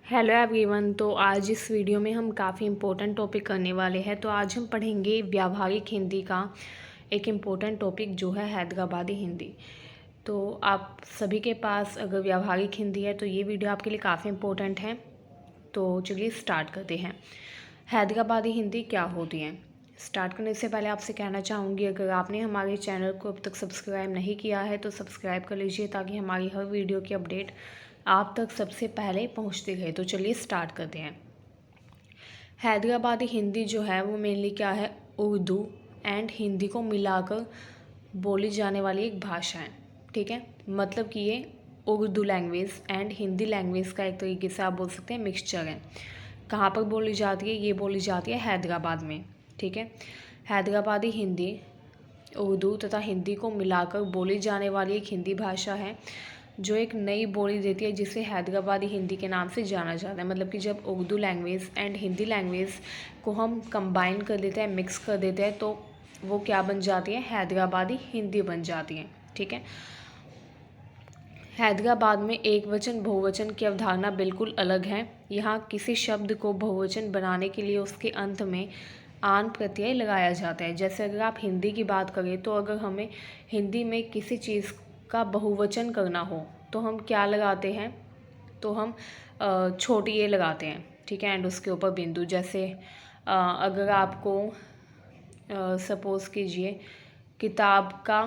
Hello everyone. तो आज इस वीडियो में हम काफ़ी इम्पोर्टेंट टॉपिक करने वाले हैं। तो आज हम पढ़ेंगे व्यावहारिक हिंदी का एक इम्पोर्टेंट टॉपिक जो है हैदराबादी हिंदी। तो आप सभी के पास अगर व्यावहारिक हिंदी है तो ये वीडियो आपके लिए काफ़ी इम्पोर्टेंट है। तो चलिए स्टार्ट करते हैं। हैदराबादी हिंदी क्या होती है? स्टार्ट करने से पहले आपसे कहना चाहूँगी, अगर आपने हमारे चैनल को अब तक सब्सक्राइब नहीं किया है तो सब्सक्राइब कर लीजिए ताकि हमारी हर वीडियो की अपडेट आप तक सबसे पहले पहुंचती रहे। तो चलिए स्टार्ट करते हैं। हैदराबादी हिंदी जो है वो मेनली क्या है, उर्दू एंड हिंदी को मिलाकर बोली जाने वाली एक भाषा है। ठीक है, मतलब कि ये Urdu language and Hindi language का एक तरीके से आप बोल सकते हैं मिक्सचर है। कहाँ पर बोली जाती है? ये बोली जाती है हैदराबाद में। ठीक है, हैदराबादी हिंदी उर्दू तथा हिंदी को मिलाकर बोली जाने वाली एक हिंदी भाषा है जो एक नई बोली देती है जिसे हैदराबादी हिंदी के नाम से जाना जाता है। मतलब कि जब Urdu language and Hindi language को हम कंबाइन कर देते हैं, मिक्स कर देते हैं, तो वो क्या बन जाती है? हैदराबादी हिंदी बन जाती है। ठीक है, हैदराबाद में एक वचन बहुवचन की अवधारणा बिल्कुल अलग है। यहाँ किसी शब्द को बहुवचन बनाने के लिए उसके अंत में आन प्रत्यय लगाया जाता है। जैसे अगर आप हिंदी की बात करें तो अगर हमें हिंदी में किसी चीज़ का बहुवचन करना हो तो हम क्या लगाते हैं? तो हम छोटी ए लगाते हैं। ठीक है, एंड उसके ऊपर बिंदु। जैसे अगर आपको सपोज़ कीजिए किताब का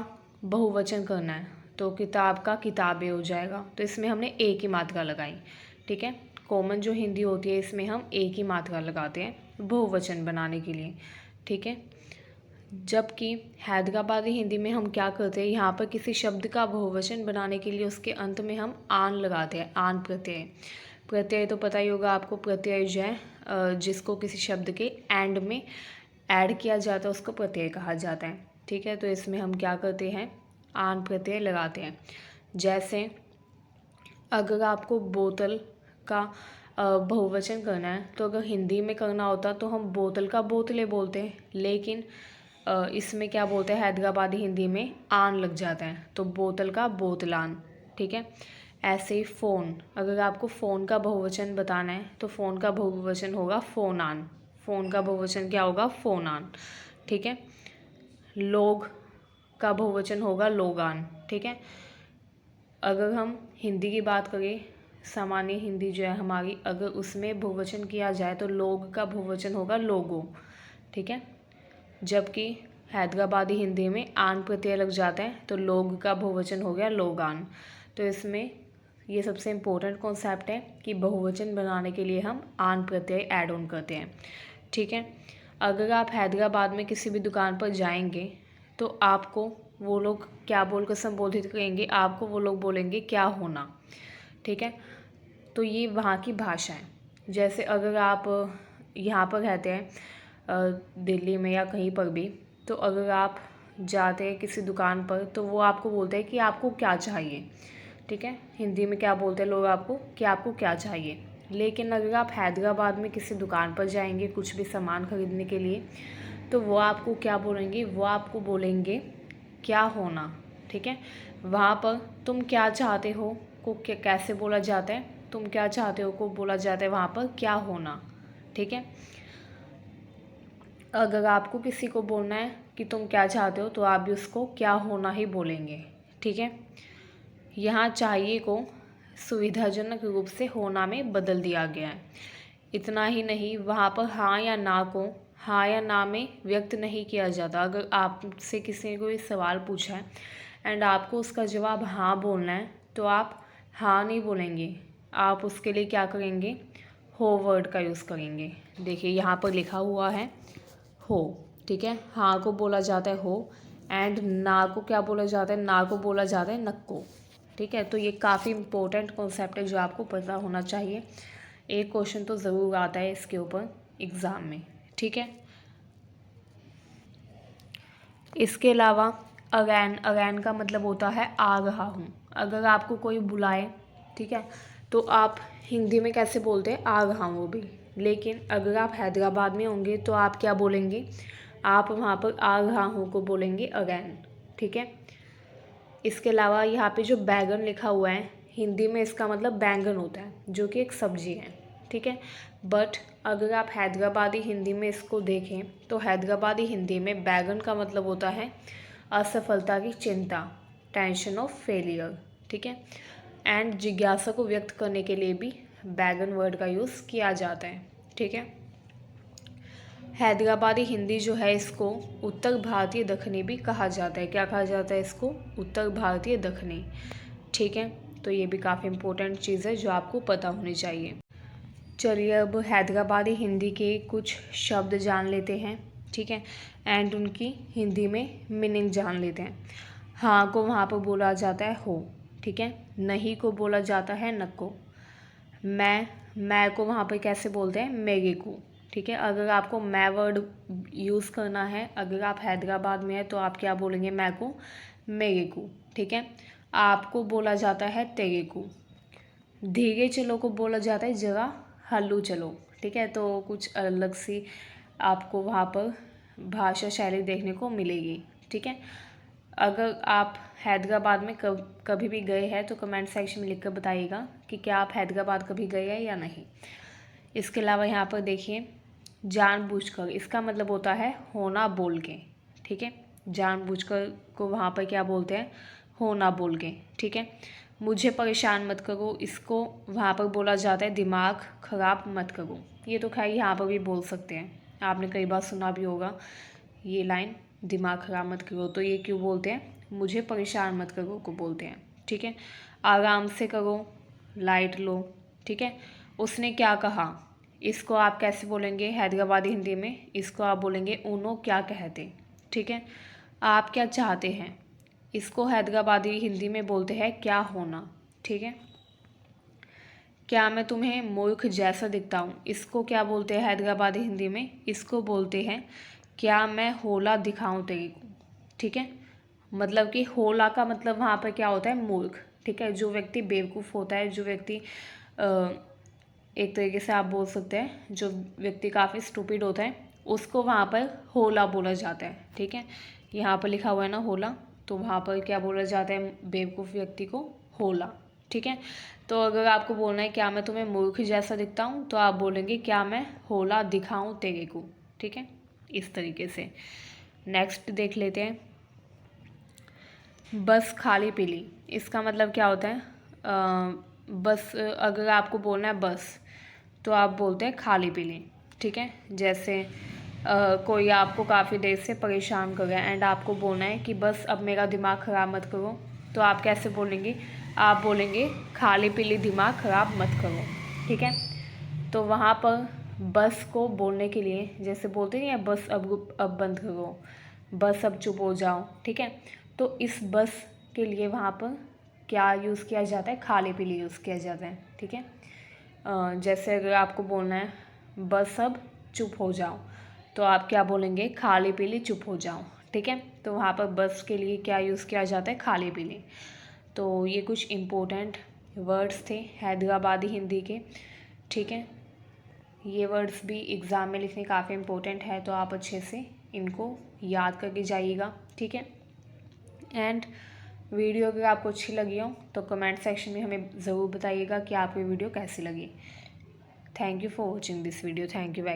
बहुवचन करना है तो किताब का किताबें हो जाएगा। तो इसमें हमने एक ही मात्रा लगाई। ठीक है, कॉमन जो हिंदी होती है इसमें हम एक ही मात्रा लगाते हैं बहुवचन बनाने के लिए। ठीक है, जबकि हैदराबादी हिंदी में हम क्या करते हैं, यहाँ पर किसी शब्द का बहुवचन बनाने के लिए उसके अंत में हम आन लगाते हैं, आन प्रत्यय। प्रत्यय तो पता ही होगा आपको, प्रत्यय जो है जिसको किसी शब्द के एंड में ऐड किया जाता है उसको प्रत्यय कहा जाता है। ठीक है, तो इसमें हम क्या करते हैं? आन प्रत्यय लगाते हैं। जैसे अगर आपको बोतल का बहुवचन करना है तो अगर हिंदी में करना होता तो हम बोतल का बोतले बोलते हैं, लेकिन इसमें क्या बोलते हैं? हैदराबादी हिंदी में आन लग जाता है तो बोतल का बोतलान। ठीक है, ऐसे ही फ़ोन, अगर आपको फ़ोन का बहुवचन बताना है तो फ़ोन का बहुवचन होगा फ़ोनान। फ़ोन का बहुवचन क्या होगा? फ़ोनान। ठीक है, लोग का बहुवचन होगा लोगान। ठीक है, अगर हम हिंदी की बात करें, सामान्य हिंदी जो है हमारी, अगर उसमें बहुवचन किया जाए तो लोग का बहुवचन होगा लोगों। ठीक है, जबकि हैदराबादी हिंदी में आन प्रत्यय लग जाता है तो लोग का बहुवचन हो गया लोगान। तो इसमें ये सबसे इम्पोर्टेंट कॉन्सेप्ट है कि बहुवचन बनाने के लिए हम आन प्रत्यय ऐड ऑन करते हैं। ठीक है, अगर आप हैदराबाद में किसी भी दुकान पर जाएंगे तो आपको वो लोग क्या बोलकर संबोधित करेंगे? आपको वो लोग बोलेंगे क्या होना। ठीक है, तो ये वहाँ की भाषा है। जैसे अगर आप यहाँ पर रहते हैं दिल्ली में या कहीं पर भी, तो अगर आप जाते हैं किसी दुकान पर तो वो आपको बोलते हैं कि आपको क्या चाहिए। ठीक है, हिंदी में क्या बोलते हैं लोग आपको? कि आपको क्या चाहिए। लेकिन अगर आप हैदराबाद में किसी दुकान पर जाएंगे कुछ भी सामान खरीदने के लिए तो वो आपको क्या बोलेंगे? वो आपको बोलेंगे क्या होना। ठीक है, वहाँ पर तुम क्या चाहते हो को कैसे बोला जाता है? तुम क्या चाहते हो को बोला जाता है वहाँ पर क्या होना। ठीक है, अगर आपको किसी को बोलना है कि तुम क्या चाहते हो तो आप भी उसको क्या होना ही बोलेंगे। ठीक है, यहाँ चाहिए को सुविधाजनक रूप से होना में बदल दिया गया है। इतना ही नहीं, वहाँ पर हाँ या ना को हाँ या ना में व्यक्त नहीं किया जाता। अगर आपसे किसी ने कोई सवाल पूछा है एंड आपको उसका जवाब हाँ बोलना है तो आप हाँ नहीं बोलेंगे, आप उसके लिए क्या करेंगे? हो वर्ड का यूज़ करेंगे। देखिए यहाँ पर लिखा हुआ है हो। ठीक है, हाँ को बोला जाता है हो एंड ना को क्या बोला जाता है? ना को बोला जाता है नक्को। ठीक है, तो ये काफ़ी इम्पोर्टेंट कॉन्सेप्ट है जो आपको पता होना चाहिए। एक क्वेश्चन तो ज़रूर आता है इसके ऊपर एग्ज़ाम में। ठीक है, इसके अलावा अगैन, अगैन का मतलब होता है आ रहा हूँ। अगर आपको कोई बुलाए, ठीक है, तो आप हिंदी में कैसे बोलते हैं? आ रहा हूँ वो भी। लेकिन अगर आप हैदराबाद में होंगे तो आप क्या बोलेंगे? आप वहाँ पर आ रहा हूँ को बोलेंगे अगैन। ठीक है, इसके अलावा यहाँ पे जो बैगन लिखा हुआ है हिंदी में इसका मतलब बैंगन होता है जो कि एक सब्जी है। ठीक है। बट अगर आप हैदराबादी हिंदी में इसको देखें तो हैदराबादी हिंदी में बैगन का मतलब होता है असफलता की चिंता, टेंशन ऑफ फेलियर, ठीक है। एंड जिज्ञासा को व्यक्त करने के लिए भी बैगन वर्ड का यूज़ किया जाता है, ठीक है। हैदराबादी हिंदी जो है इसको उत्तर भारतीय दखनी भी कहा जाता है। क्या कहा जाता है इसको? उत्तर भारतीय दखनी, ठीक है। तो ये भी काफ़ी इम्पोर्टेंट चीज़ है जो आपको पता होनी चाहिए। चलिए अब हैदराबादी हिंदी के कुछ शब्द जान लेते हैं, ठीक है, एंड उनकी हिंदी में मीनिंग जान लेते हैं। हाँ को वहाँ पर बोला जाता है हो, ठीक है। नहीं को बोला जाता है नको। मैं को वहाँ पर कैसे बोलते हैं? मेरे को, ठीक है। अगर आपको मैं वर्ड यूज़ करना है, अगर आप हैदराबाद में हैं तो आप क्या बोलेंगे? मैं को, मेरे को, ठीक है। आपको बोला जाता है तेरे को। धीरे चलो को बोला जाता है जरा हल्लू चलो, ठीक है। तो कुछ अलग सी आपको वहाँ पर भाषा शैली देखने को मिलेगी, ठीक है। अगर आप हैदराबाद में कभी भी गए हैं तो कमेंट सेक्शन में लिखकर बताइएगा कि क्या आप हैदराबाद कभी गए हैं या नहीं। इसके अलावा यहाँ पर देखिए जानबूझकर, इसका मतलब होता है होना बोल के, ठीक है। जानबूझकर को वहाँ पर क्या बोलते हैं? होना बोल के, ठीक है। मुझे परेशान मत करो, इसको वहाँ पर बोला जाता है दिमाग ख़राब मत करो। ये तो खैर यहाँ पर भी बोल सकते हैं, आपने कई बार सुना भी होगा ये लाइन, दिमाग ख़राब मत करो। तो ये क्यों बोलते हैं? मुझे परेशान मत करो को बोलते हैं, ठीक है। आराम से करो, लाइट लो, ठीक है। उसने क्या कहा, इसको आप कैसे बोलेंगे हैदराबादी हिंदी में? इसको आप बोलेंगे उनो क्या कहते, ठीक है। आप क्या चाहते हैं, इसको हैदराबादी हिंदी में बोलते हैं क्या होना, ठीक है। क्या मैं तुम्हें मूर्ख जैसा दिखता हूँ, इसको क्या बोलते हैं हैदराबादी हिंदी में? इसको बोलते हैं क्या मैं होला दिखाऊँ तेरे को, ठीक है। मतलब कि होला का मतलब वहाँ पर क्या होता है? मूर्ख, ठीक है। जो व्यक्ति बेवकूफ़ होता है, जो व्यक्ति एक तरीके से आप बोल सकते हैं जो व्यक्ति काफ़ी स्टूपिड होता है, उसको वहाँ पर होला बोला जाता है, ठीक है। यहाँ पर लिखा हुआ है ना होला, तो वहाँ पर क्या बोला जाता है बेवकूफ़ व्यक्ति को? होला, ठीक है। तो अगर आपको बोलना है क्या मैं तुम्हें मूर्ख जैसा दिखता हूँ, तो आप बोलेंगे क्या मैं होला दिखाऊँ तेरे को, ठीक है। इस तरीके से नेक्स्ट देख लेते हैं। बस खाली पीली, इसका मतलब क्या होता है? बस अगर आपको बोलना है बस, तो आप बोलते हैं खाली पीली, ठीक है। जैसे कोई आपको काफ़ी देर से परेशान कर रहा है एंड आपको बोलना है कि बस अब मेरा दिमाग ख़राब मत करो, तो आप कैसे बोलेंगे? आप बोलेंगे खाली पीली दिमाग ख़राब मत करो, ठीक है। तो वहाँ पर बस को बोलने के लिए जैसे बोलते हैं बस अब बंद करो, बस अब चुप हो जाओ, ठीक है। तो इस बस के लिए वहाँ पर क्या यूज़ किया जाता है? खाली पीली यूज़ किया जाता है, ठीक है। जैसे अगर आपको बोलना है बस अब चुप हो जाओ, तो आप क्या बोलेंगे? खाली पीली चुप हो जाओ, ठीक है। तो वहाँ पर बस के लिए क्या यूज़ किया जाता है? खाली पीली। तो ये कुछ इम्पोर्टेंट वर्ड्स थे हैदराबादी हिंदी के, ठीक है। ये वर्ड्स भी एग्ज़ाम में लिखने काफ़ी इम्पोर्टेंट है, तो आप अच्छे से इनको याद करके जाइएगा, ठीक है। एंड वीडियो अगर आपको अच्छी लगी हो तो कमेंट सेक्शन में हमें ज़रूर बताइएगा कि आपको वीडियो कैसी लगी। Thank you for watching this video. Thank you very